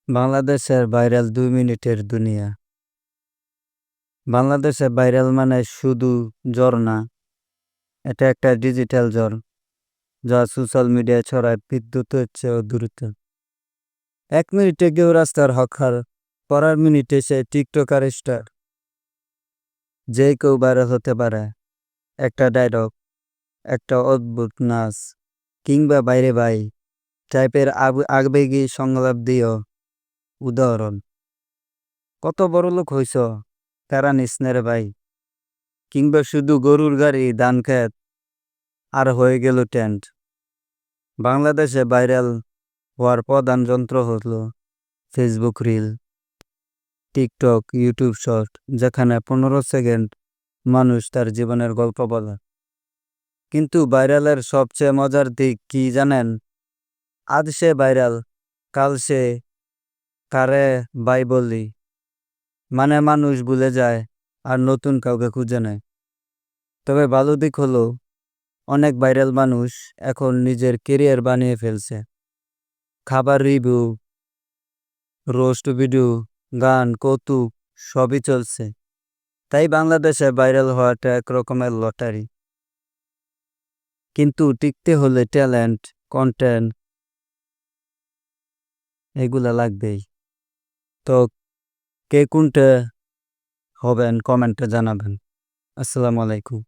বাংলাদেশের ভাইরাল ২ মিনিটের দুনিয়া। বাংলাদেশে ভাইরাল মানে শুধু জ্বর না, এটা একটা ডিজিটাল জ্বর যা সোশ্যাল মিডিয়ায় ছড়ায় বিদ্যুতের চেয়েও দ্রুত। ১ মিনিটে কেউ রাস্তার হকার, পরের মিনিটে সে টিকটকার স্টার। যে কেউ ভাইরাল হতে পারে। একটা ডায়লগ, একটা অদ্ভুত নাচ, কিংবা বাইরে ভাই টাইপের আবেগী সংলাপ দিয়েও উদাহরণ। কত বড় লোক হইছ, প্যারা নিস নে রে ভাই। কিংবা শুধু গরুর গাড়ি, ধান ক্ষেত, আর হয়ে গেল ট্রেন্ড। বাংলাদেশে ভাইরাল হওয়ার প্রধান যন্ত্র হলো Facebook reel, TikTok, YouTube short, যেখানে ১৫ সেকেন্ড মানুষ তার জীবনের গল্প বলে। কিন্তু ভাইরালের সবচেয়ে মজার দিক কি জানেন? আজ সে ভাইরাল, কাল সে কারে ভাই বলি, মানে মানুষ ভুলে যায় আর নতুন কাউকে খুঁজে নেয়। তবে ভালো দিক হলো অনেক ভাইরাল মানুষ এখন নিজের কেরিয়ার বানিয়ে ফেলছে। খাবার রিভিউ, রোস্ট ভিডিও, গান, কৌতুক সবই চলছে। তাই বাংলাদেশে ভাইরাল হওয়াটা এক রকমের লটারি। কিন্তু টিকতে হলে ট্যালেন্ট, কন্টেন্ট এগুলা লাগবেই। তো কে কোনটা হবেন কমেন্টে জানাবেন। আসসালামু আলাইকুম।